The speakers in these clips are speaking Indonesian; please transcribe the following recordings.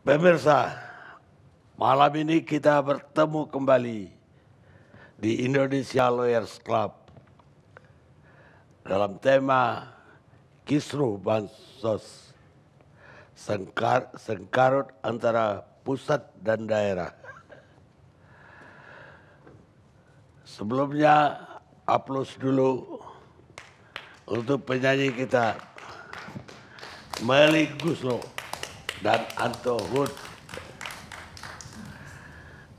Pemirsa, malam ini kita bertemu kembali di Indonesia Lawyers Club dalam tema Kisruh Bansos, sengkarut antara pusat dan daerah. Sebelumnya, aplaus dulu untuk penyanyi kita, Melly Goeslaw dan Anto Hood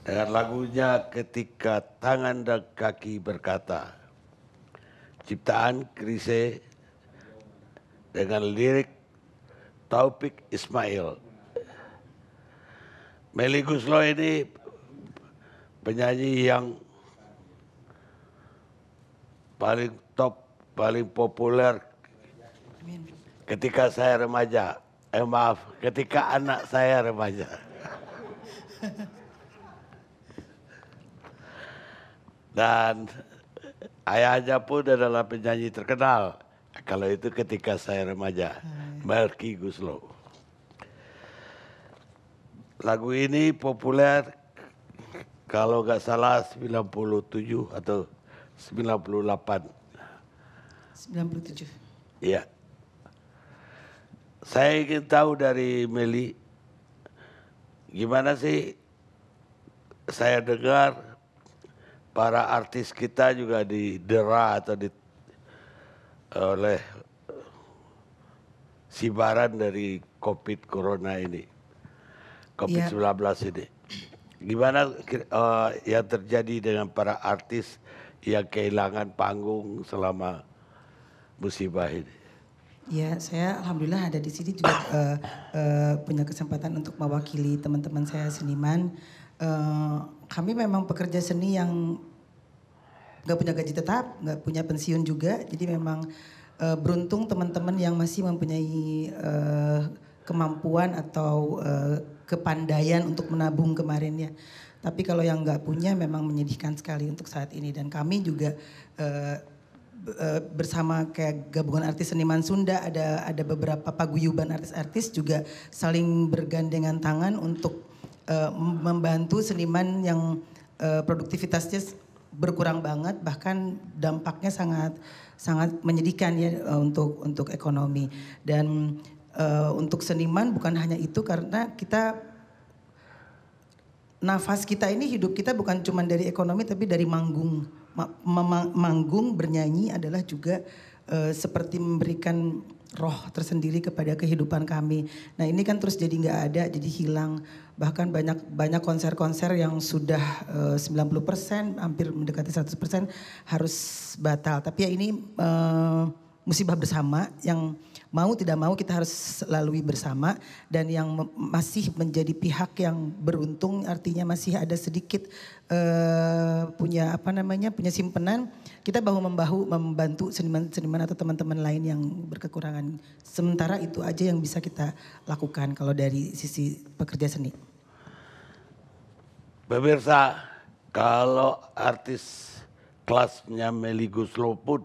dengan lagunya Ketika Tangan dan Kaki Berkata, ciptaan Chrisye dengan lirik Taufik Ismail. Melly Goeslaw ini penyanyi yang paling top, paling populer ketika saya remaja. Ketika anak saya remaja. Dan ayahnya pun adalah penyanyi terkenal. Kalau itu ketika saya remaja, Melly Goeslaw. Lagu ini populer kalau nggak salah 97 atau 98. 97. Iya. Saya ingin tahu dari Melly, gimana sih saya dengar para artis kita juga didera atau oleh sibaran dari COVID Corona ini, COVID-19 ini. Gimana yang terjadi dengan para artis yang kehilangan panggung selama musibah ini? Ya, saya alhamdulillah ada di sini juga punya kesempatan untuk mewakili teman-teman saya seniman. Kami memang pekerja seni yang nggak punya gaji tetap, nggak punya pensiun juga. Jadi memang beruntung teman-teman yang masih mempunyai kemampuan atau kepandaian untuk menabung kemarin ya. Tapi kalau yang nggak punya memang menyedihkan sekali untuk saat ini. Dan kami juga bersama kayak gabungan artis seniman Sunda, ada beberapa paguyuban artis-artis juga saling bergandengan tangan untuk membantu seniman yang produktivitasnya berkurang banget, bahkan dampaknya sangat menyedihkan ya untuk ekonomi. Dan untuk seniman bukan hanya itu, karena nafas kita ini, hidup kita bukan cuma dari ekonomi tapi dari manggung. Manggung, bernyanyi adalah juga seperti memberikan roh tersendiri kepada kehidupan kami. Nah ini kan terus jadi nggak ada, jadi hilang. Bahkan banyak konser-konser yang sudah 90%, hampir mendekati 100% harus batal. Tapi ya ini musibah bersama yang mau tidak mau kita harus lalui bersama, dan yang masih menjadi pihak yang beruntung artinya masih ada sedikit punya simpenan, kita bahu-membahu membantu seniman-seniman atau teman-teman lain yang berkekurangan. Sementara itu aja yang bisa kita lakukan kalau dari sisi pekerja seni. Pemirsa, kalau artis kelasnya Melly Goeslaw pun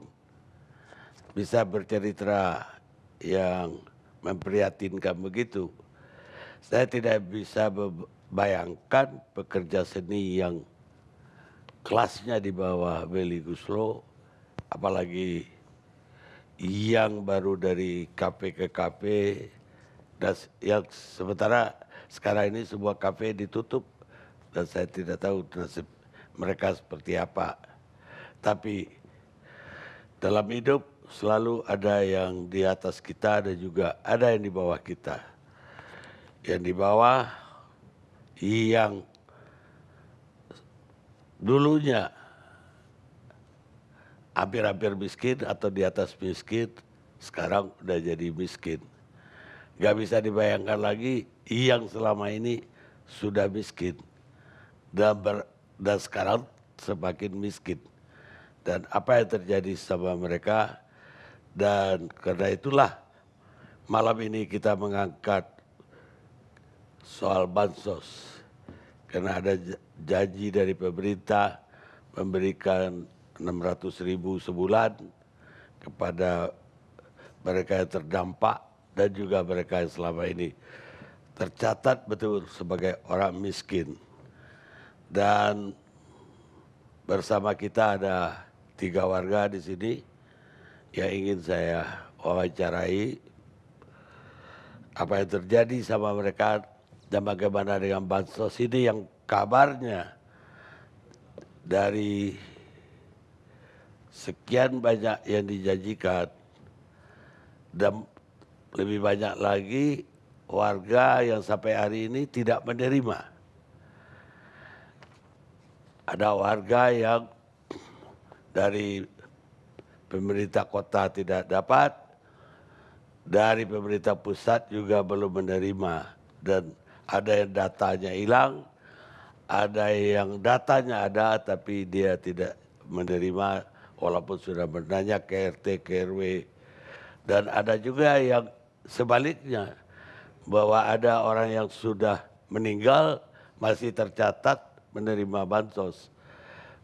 bisa bercerita yang memprihatinkan begitu, saya tidak bisa bayangkan pekerja seni yang kelasnya di bawah Melly Goeslaw, apalagi yang baru dari kafe ke kafe, dan yang sementara sekarang ini sebuah kafe ditutup dan saya tidak tahu nasib mereka seperti apa. Tapi dalam hidup selalu ada yang di atas kita dan juga ada yang di bawah kita. Yang di bawah yang dulunya hampir-hampir miskin atau di atas miskin, sekarang udah jadi miskin. Gak bisa dibayangkan lagi yang selama ini sudah miskin dan sekarang semakin miskin. Dan apa yang terjadi sama mereka, dan karena itulah malam ini kita mengangkat soal bansos. Karena ada janji dari pemerintah memberikan 600.000 sebulan kepada mereka yang terdampak dan juga mereka yang selama ini tercatat betul sebagai orang miskin. Dan bersama kita ada 3 warga di sini yang ingin saya wawancarai. Apa yang terjadi sama mereka dan bagaimana dengan bansos ini yang kabarnya dari sekian banyak yang dijanjikan dan lebih banyak lagi warga yang sampai hari ini tidak menerima. Ada warga yang dari pemerintah kota tidak dapat, dari pemerintah pusat juga belum menerima, dan ada yang datanya hilang, ada yang datanya ada tapi dia tidak menerima walaupun sudah menanya ke RT, ke RW. Dan ada juga yang sebaliknya, bahwa ada orang yang sudah meninggal masih tercatat menerima bansos.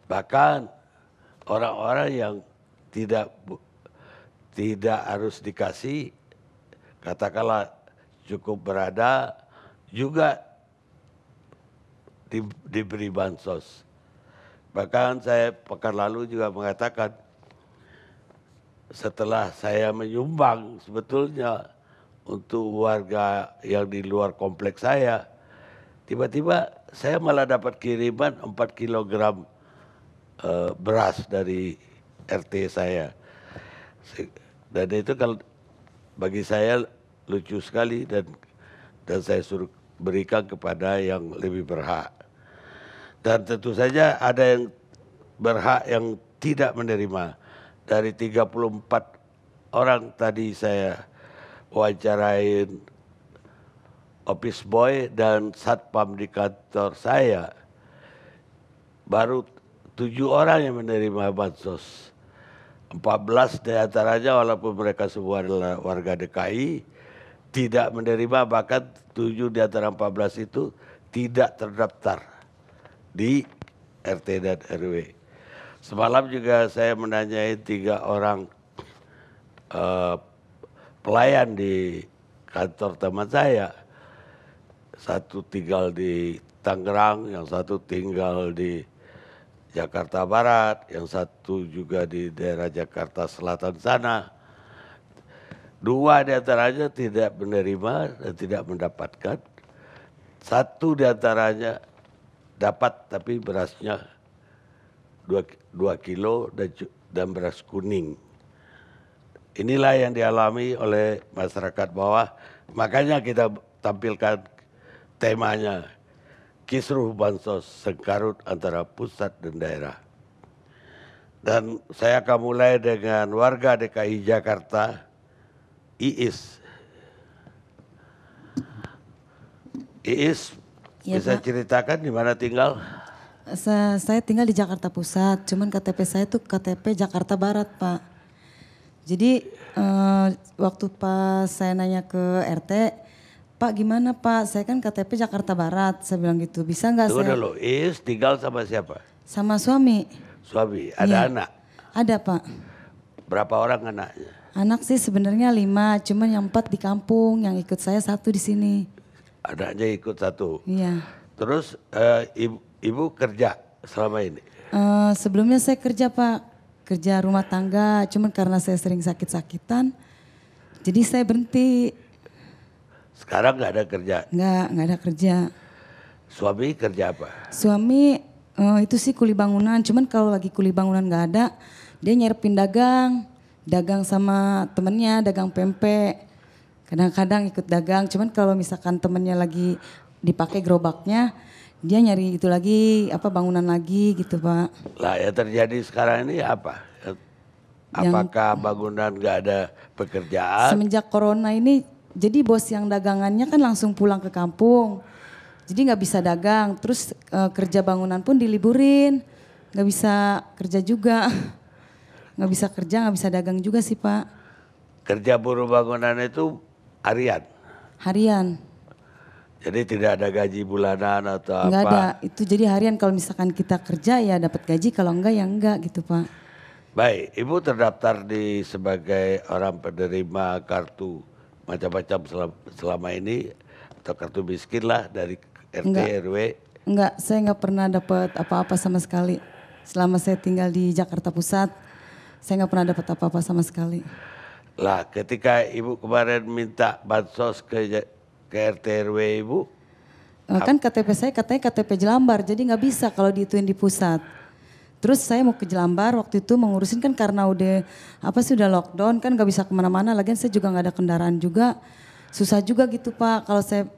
Bahkan orang-orang yang tidak harus dikasih, katakanlah cukup berada, juga diberi bansos. Bahkan saya pekan lalu juga mengatakan, setelah saya menyumbang sebetulnya untuk warga yang di luar kompleks saya, tiba-tiba saya malah dapat kiriman 4 kilogram beras dari RT saya. Dan itu kalau bagi saya lucu sekali, dan saya suruh berikan kepada yang lebih berhak. Dan tentu saja ada yang berhak yang tidak menerima. Dari 34 orang tadi saya wawancarain office boy dan satpam di kantor saya, baru 7 orang yang menerima bansos. 14 diantaranya walaupun mereka semua adalah warga DKI tidak menerima, bahkan 7 di antara 14 itu tidak terdaftar di RT dan RW. Semalam juga saya menanyai 3 orang pelayan di kantor teman saya. Satu tinggal di Tangerang, yang satu tinggal di Jakarta Barat, yang satu juga di daerah Jakarta Selatan sana. 2 diantaranya tidak menerima dan tidak mendapatkan. 1 diantaranya dapat tapi berasnya 2 kilo dan beras kuning. Inilah yang dialami oleh masyarakat bawah. Makanya kita tampilkan temanya, Kisruh Bansos Sengkarut antara pusat dan daerah. Dan saya akan mulai dengan warga DKI Jakarta, Iis. Iis, ya, bisa Pak ceritakan di mana tinggal? Saya tinggal di Jakarta Pusat, cuman KTP saya tuh KTP Jakarta Barat, Pak. Jadi waktu pas saya nanya ke RT, Pak gimana Pak, saya kan KTP Jakarta Barat, saya bilang gitu, bisa nggak saya? Tunggu dulu, Is tinggal sama siapa? Sama suami. Suami, ada Iya. anak? Ada Pak. Berapa orang anaknya? Anak sih sebenarnya 5, cuman yang 4 di kampung, yang ikut saya 1 di sini. Anaknya ikut 1? Iya. Terus ibu kerja selama ini? Sebelumnya saya kerja Pak, kerja rumah tangga, cuman karena saya sering sakit-sakitan, jadi saya berhenti. Sekarang nggak ada kerja? Nggak ada kerja. Suami kerja apa? Suami itu sih kuli bangunan, cuman kalau lagi kuli bangunan nggak ada, dia nyerpin dagang sama temennya, dagang pempek. Kadang-kadang ikut dagang, cuman kalau misalkan temennya lagi dipakai gerobaknya, dia nyari itu lagi, bangunan lagi gitu Pak. Lah yang terjadi sekarang ini apa? Apakah bangunan nggak ada pekerjaan? Semenjak corona ini, jadi bos yang dagangannya kan langsung pulang ke kampung. Jadi nggak bisa dagang, terus kerja bangunan pun diliburin, nggak bisa kerja juga. Nggak bisa kerja, nggak bisa dagang juga sih Pak. Kerja buruh bangunan itu harian? Harian. Jadi tidak ada gaji bulanan atau apa? Nggak ada, itu jadi harian, kalau misalkan kita kerja ya dapat gaji, kalau enggak ya enggak gitu Pak. Baik, Ibu terdaftar sebagai orang penerima kartu macam-macam selama ini atau kartu miskin lah dari RT Enggak. RW. Enggak, saya nggak pernah dapat apa-apa sama sekali. Selama saya tinggal di Jakarta Pusat, saya nggak pernah dapat apa-apa sama sekali. Lah ketika ibu kemarin minta bansos ke RT RW ibu, Kan KTP saya katanya KTP Jelambar, jadi nggak bisa kalau diituin di pusat. Terus saya mau ke Jelambar waktu itu mengurusin kan karena udah udah lockdown kan nggak bisa kemana-mana. Lagian saya juga nggak ada kendaraan juga, susah juga gitu Pak. Kalau saya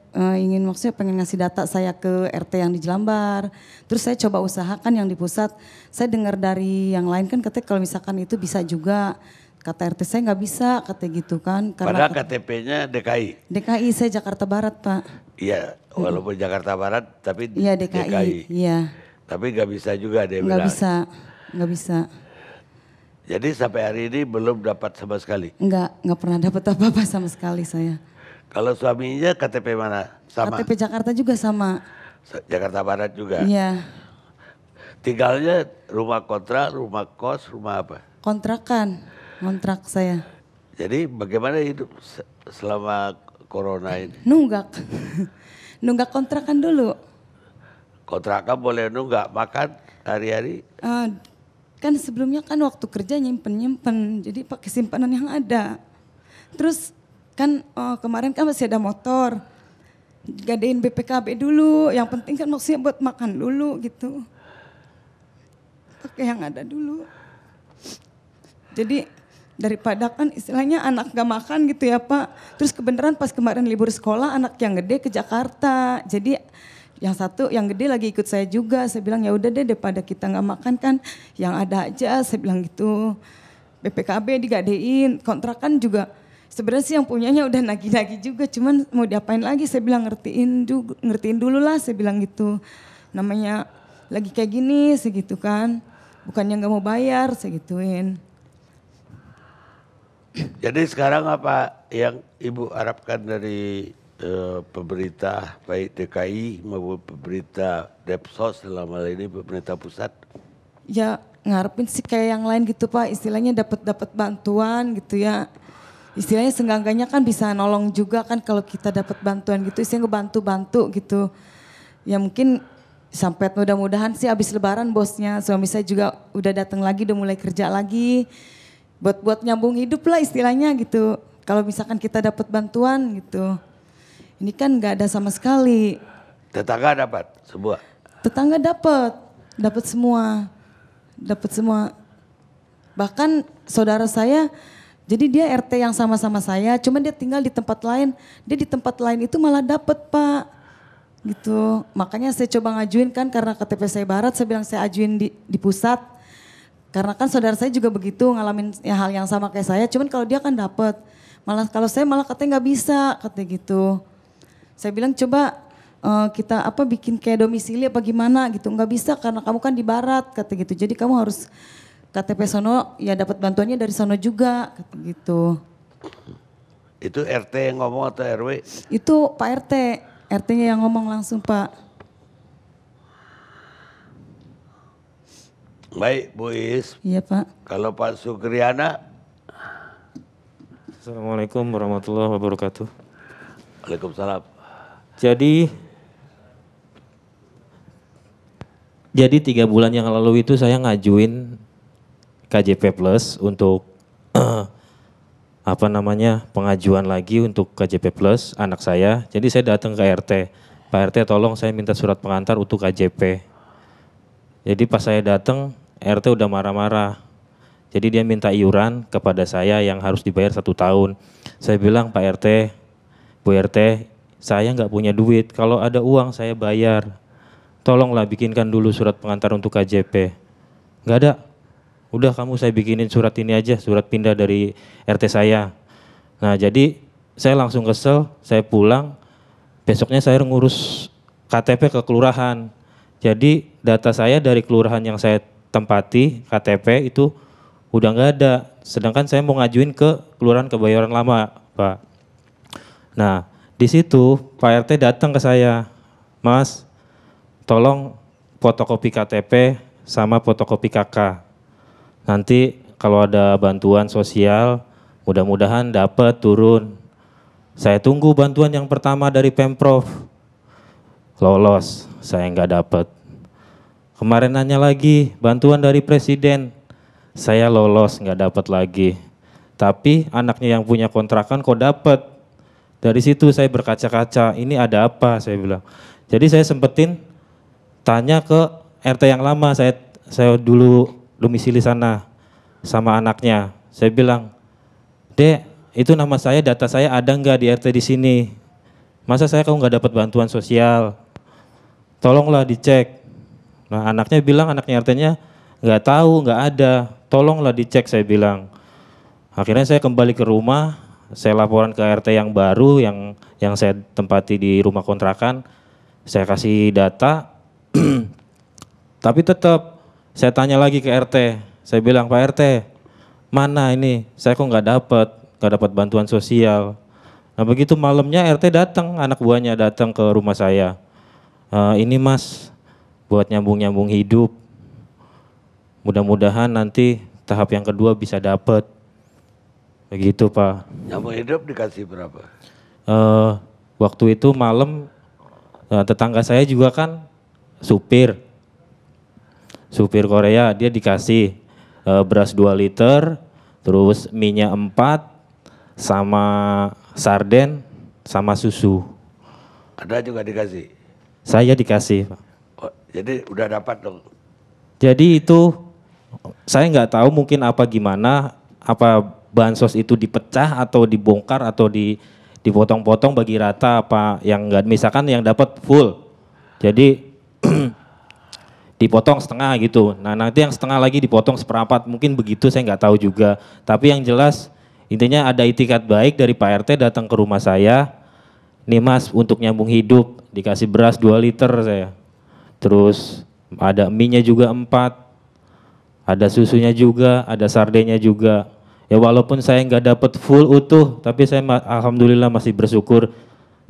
maksudnya pengen ngasih data saya ke RT yang di Jelambar. Terus saya coba usahakan yang di pusat. Saya dengar dari yang lain kan katanya kalau misalkan itu bisa juga. Kata RT saya nggak bisa, katanya gitu kan. padahal KTP-nya DKI. DKI saya Jakarta Barat Pak. Iya, walaupun Jakarta Barat tapi Iya DKI. Iya. Tapi nggak bisa juga dia Nggak bilang. bisa, nggak bisa. Jadi sampai hari ini belum dapat sama sekali. Nggak pernah dapat apa-apa sama sekali saya. Kalau suaminya KTP mana? Sama. KTP Jakarta juga sama. Jakarta Barat juga. Iya. Tinggalnya rumah kontrak, rumah kos, rumah apa? Kontrakan, kontrak saya. Jadi bagaimana hidup selama corona ini? Nunggak. Nunggak kontrakan dulu. Kontrakan boleh nunggak makan hari-hari? Kan sebelumnya kan waktu kerja nyimpen, jadi pakai simpanan yang ada. Terus kan kemarin kan masih ada motor, gadein BPKB dulu, yang penting kan maksudnya buat makan dulu gitu. Pakai yang ada dulu. Jadi daripada kan istilahnya anak gak makan gitu ya Pak. Terus kebenaran pas kemarin libur sekolah anak yang gede ke Jakarta. Jadi yang satu yang gede lagi ikut saya juga. Saya bilang ya udah deh daripada kita gak makan kan yang ada aja. Saya bilang gitu. BPKB digadein, kontrakan juga. Sebenarnya sih yang punyanya udah nagih-nagih juga. Cuman mau diapain lagi saya bilang ngertiin dulu lah saya bilang gitu. Namanya lagi kayak gini segitu kan. Bukannya gak mau bayar segituin. Jadi sekarang apa yang Ibu harapkan dari pemerintah baik DKI maupun pemerintah Depsos dalam hal ini pemerintah pusat? Ya ngarepin sih kayak yang lain gitu Pak, istilahnya dapat bantuan gitu ya. Istilahnya seenggak-enggaknya kan bisa nolong juga kan kalau kita dapat bantuan gitu, istilahnya ngebantu-bantu gitu. Ya mungkin sampai mudah-mudahan sih habis lebaran bosnya, suami saya juga udah datang lagi, udah mulai kerja lagi. Buat nyambung hidup lah istilahnya gitu. Kalau misalkan kita dapat bantuan gitu. Ini kan nggak ada sama sekali. Tetangga dapat semua? Tetangga dapat semua. Dapat semua. Bahkan saudara saya, jadi dia RT yang sama-sama saya, cuman dia tinggal di tempat lain. Dia di tempat lain itu malah dapat Pak. Gitu. Makanya saya coba ngajuin kan karena KTP saya Barat, saya bilang saya ajuin di pusat. Karena kan saudara saya juga begitu ngalamin ya, hal yang sama kayak saya, cuman kalau dia kan dapat. Malah kalau saya malah katanya nggak bisa, katanya gitu. Saya bilang coba kita bikin kayak domisili apa gimana gitu, nggak bisa karena kamu kan di Barat, kata gitu. Jadi kamu harus KTP sono ya dapat bantuannya dari sono juga, kata gitu. Itu RT yang ngomong atau RW? Itu Pak RT, RT-nya yang ngomong langsung Pak. Baik Bu Is. Iya Pak. Kalau Pak Sukriana? Assalamualaikum warahmatullahi wabarakatuh. Waalaikumsalam. Jadi 3 bulan yang lalu itu saya ngajuin KJP Plus untuk pengajuan lagi untuk KJP Plus anak saya. Jadi saya datang ke RT. Pak RT tolong saya minta surat pengantar untuk KJP. Jadi pas saya datang RT udah marah-marah. Jadi dia minta iuran kepada saya yang harus dibayar 1 tahun. Saya bilang Pak RT, Bu RT, saya nggak punya duit. Kalau ada uang saya bayar. Tolonglah bikinkan dulu surat pengantar untuk KJP. Nggak ada. Udah kamu saya bikinin surat ini aja, surat pindah dari RT saya. Nah jadi saya langsung kesel, saya pulang. Besoknya saya ngurus KTP ke kelurahan. Jadi data saya dari kelurahan yang saya tempati, KTP itu udah nggak ada. Sedangkan saya mau ngajuin ke kelurahan Kebayoran Lama, Pak. Nah, di situ Pak RT datang ke saya, Mas, tolong fotokopi KTP sama fotokopi KK. Nanti kalau ada bantuan sosial, mudah-mudahan dapat turun. Saya tunggu bantuan yang pertama dari Pemprov. Lolos, saya nggak dapat. Kemarin nanya lagi, bantuan dari Presiden. Saya lolos, nggak dapat lagi. Tapi anaknya yang punya kontrakan kok dapat. Dari situ saya berkaca-kaca, ini ada apa, saya bilang. Jadi saya sempetin tanya ke RT yang lama, saya dulu domisili sana sama anaknya. Saya bilang, Dek, itu nama saya, data saya ada nggak di RT di sini? Masa saya kok nggak dapat bantuan sosial? Tolonglah dicek. Nah anaknya bilang, anaknya RT-nya nggak tahu, nggak ada. Tolonglah dicek, saya bilang. Akhirnya saya kembali ke rumah, saya laporan ke RT yang baru, yang saya tempati di rumah kontrakan. Saya kasih data, tapi tetap saya tanya lagi ke RT. Saya bilang, Pak RT, mana ini? Saya kok nggak dapat bantuan sosial. Nah begitu malamnya RT datang, anak buahnya datang ke rumah saya. Ini Mas, buat nyambung hidup. Mudah-mudahan nanti tahap yang kedua bisa dapat. Begitu Pak. Nyambung hidup dikasih berapa? Waktu itu malam tetangga saya juga kan supir Korea, dia dikasih beras 2 liter, terus minyak 4, sama sarden, sama susu. Ada juga dikasih? Saya dikasih Pak. Oh, jadi udah dapat dong? Jadi itu saya nggak tahu mungkin apa gimana, apa bansos itu dipecah atau dibongkar atau dipotong-potong bagi rata, apa yang nggak, misalkan yang dapat full, jadi dipotong setengah gitu. Nah nanti yang setengah lagi dipotong seperempat, mungkin begitu, saya nggak tahu juga. Tapi yang jelas intinya ada itikat baik dari Pak RT datang ke rumah saya. Nih Mas, untuk nyambung hidup dikasih beras 2 liter saya. Terus ada mie-nya juga 4, ada susunya juga, ada sardennya juga. Ya walaupun saya nggak dapat full utuh, tapi saya alhamdulillah masih bersyukur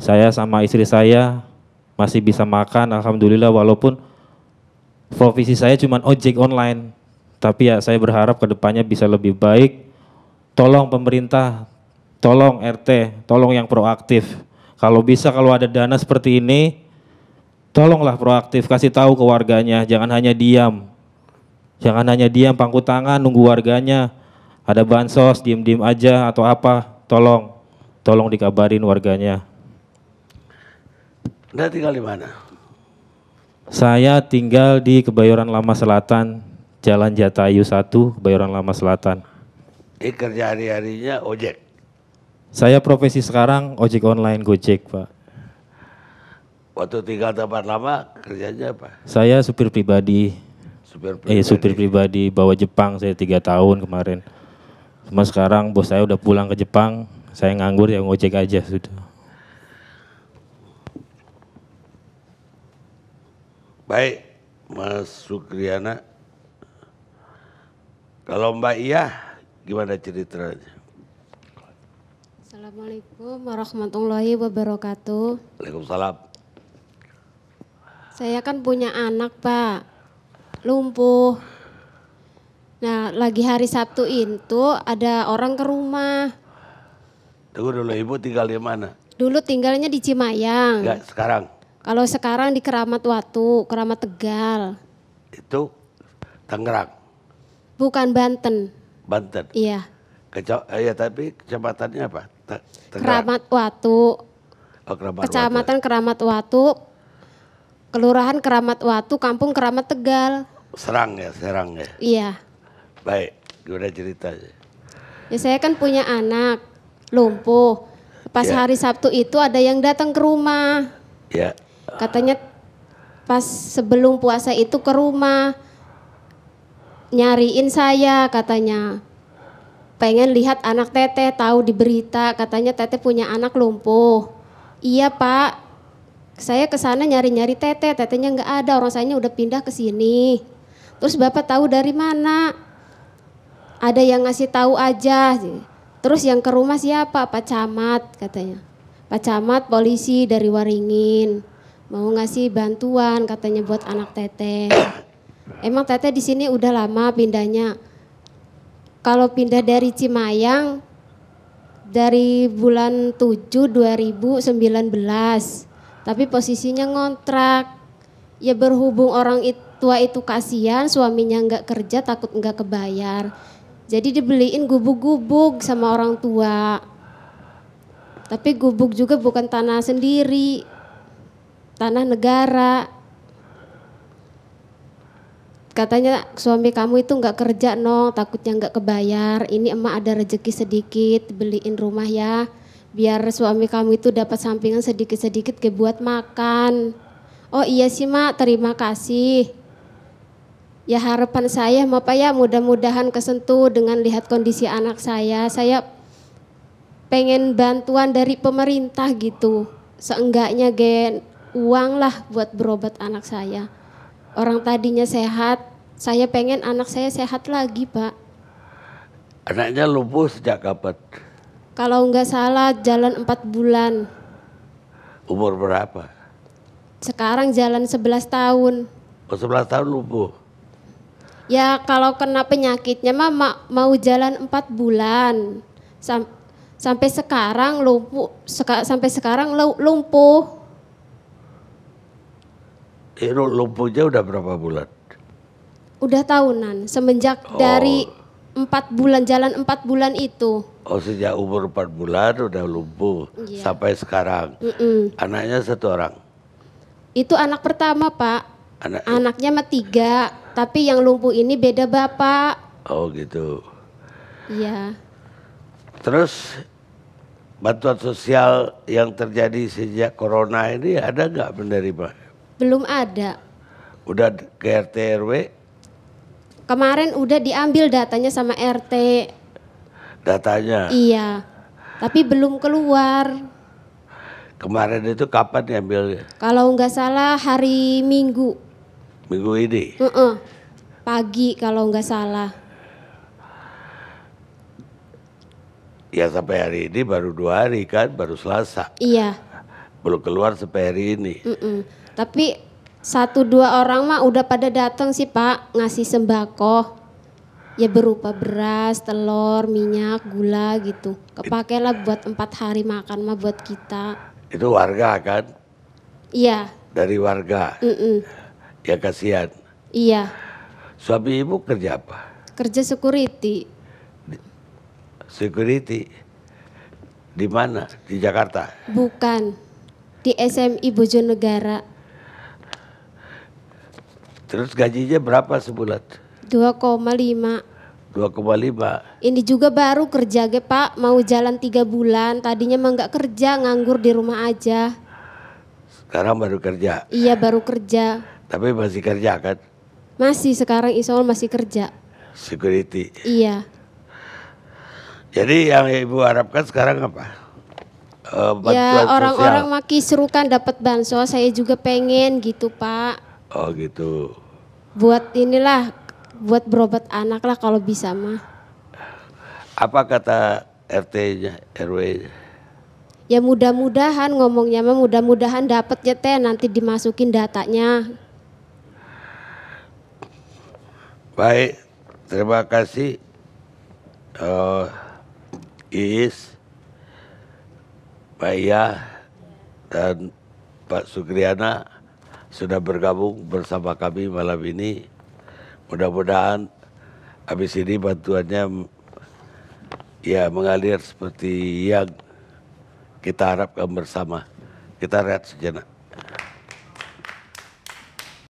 saya sama istri saya masih bisa makan, alhamdulillah, walaupun profesi saya cuma ojek online. Tapi ya saya berharap kedepannya bisa lebih baik. Tolong pemerintah, tolong RT, tolong yang proaktif. Kalau bisa, kalau ada dana seperti ini, tolonglah proaktif, kasih tahu ke warganya, jangan hanya diam. Jangan hanya diam, pangku tangan, nunggu warganya. Ada bansos, diem-diem aja atau apa, tolong dikabarin warganya. Anda tinggal di mana? Saya tinggal di Kebayoran Lama Selatan, Jalan Jatayu 1, Kebayoran Lama Selatan. Kerja hari-harinya ojek? Saya profesi sekarang ojek online, Gojek Pak. Waktu tinggal tempat lama kerjanya apa? Saya supir pribadi. Supir pribadi bawa Jepang, saya 3 tahun kemarin. Cuma sekarang bos saya udah pulang ke Jepang, saya nganggur ya ngojek aja sudah. Baik, Mas Sukriana. Kalau Mbak Iya, gimana ceritanya? Assalamualaikum warahmatullahi wabarakatuh. Waalaikumsalam. Saya kan punya anak Pak, lumpuh. Nah lagi hari Sabtu itu ada orang ke rumah. Tunggu dulu, Ibu tinggal di mana? Dulu tinggalnya di Cimayang. Enggak, sekarang? Kalau sekarang di Keramat Watu, Keramat Tegal. Itu Tangerang? Bukan Banten. Banten? Iya. Iya, tapi kecamatannya apa? Keramat Watu. Oh, Keramat Kecamatan Keramat Watu. Kelurahan Keramat Watu, Kampung Keramat Tegal. Serang ya? Iya. Baik, gimana ceritanya? Ya saya kan punya anak lumpuh. Pas hari Sabtu itu ada yang datang ke rumah. Ya. Katanya pas sebelum puasa itu ke rumah. Nyariin saya katanya. Pengen lihat anak teteh, tahu di berita katanya teteh punya anak lumpuh. Iya Pak, saya ke sana nyari-nyari tetehnya nggak ada, orang sayanya udah pindah ke sini. Terus Bapak tahu dari mana? Ada yang ngasih tahu aja. Terus yang ke rumah siapa? Pak Camat katanya. Pak Camat polisi dari Waringin. Mau ngasih bantuan katanya buat anak teteh. Emang teteh di sini udah lama pindahnya. Kalau pindah dari Cimayang dari bulan 7 2019. Tapi posisinya ngontrak. Ya berhubung orang tua itu kasihan, suaminya nggak kerja takut nggak kebayar. Jadi dibeliin gubuk-gubuk sama orang tua. Tapi gubuk juga bukan tanah sendiri, tanah negara. Katanya suami kamu itu nggak kerja no, takutnya nggak kebayar. Ini emak ada rezeki sedikit, beliin rumah ya. Biar suami kamu itu dapat sampingan sedikit-sedikit ke buat makan. Oh iya sih mak, terima kasih. Ya harapan saya Pak ya mudah-mudahan kesentuh dengan lihat kondisi anak saya. Saya pengen bantuan dari pemerintah gitu. Seenggaknya uang lah buat berobat anak saya. Orang tadinya sehat, saya pengen anak saya sehat lagi Pak. Anaknya lumpuh sejak kapan? Kalau nggak salah jalan 4 bulan. Umur berapa? Sekarang jalan 11 tahun. Oh 11 tahun lumpuh? Ya kalau kena penyakitnya mah mau jalan 4 bulan. Sampai sekarang lumpuh. Lumpuh. Lumpuhnya udah berapa bulan? Udah tahunan, semenjak dari 4 bulan, jalan 4 bulan itu. Oh sejak umur 4 bulan udah lumpuh, Iya. sampai sekarang. Anaknya 1 orang? Itu anak pertama Pak, anaknya mah 3, tapi yang lumpuh ini beda bapak. Oh gitu. Iya. Terus bantuan sosial yang terjadi sejak corona ini ada nggak menerima? Belum ada. Udah ke RT RW? Kemarin udah diambil datanya sama RT. Datanya? Iya, tapi belum keluar. Kemarin itu kapan diambilnya? Kalau nggak salah hari Minggu. Minggu ini? Pagi kalau nggak salah. Ya sampai hari ini baru 2 hari kan, baru Selasa. Iya. Belum keluar sampai hari ini. Tapi 1-2 orang mah udah pada datang sih Pak, ngasih sembako. Ya berupa beras, telur, minyak, gula gitu. Kepakailah buat 4 hari makan mah buat kita. Itu warga kan? Iya. Dari warga? Ya kasihan. Iya. Suami ibu kerja apa? Kerja security. Security? Di mana? Di Jakarta? Bukan. Di SMI Bojonegara. Terus gajinya berapa sebulan? 2,5. 2,5. Ini juga baru kerja ge Pak, mau jalan 3 bulan. Tadinya mah nggak kerja, nganggur di rumah aja. Sekarang baru kerja? Iya baru kerja. Tapi masih kerja kan? Masih sekarang Isol masih kerja. Security? Iya. Jadi yang ibu harapkan sekarang apa? Bantuan Ya orang-orang sosial? maki serukan dapat bansos, saya juga pengen gitu Pak. Oh gitu. Buat inilah, buat berobat anak lah kalau bisa mah. Apa kata RT-nya, RW-nya? Ya mudah-mudahan ngomongnya mah mudah-mudahan dapat ya teh, nanti dimasukin datanya. Baik, terima kasih Iis, Pak Iya, dan Pak Sugriana sudah bergabung bersama kami malam ini. Mudah-mudahan habis ini bantuannya ya mengalir seperti yang kita harapkan bersama. Kita lihat sejenak.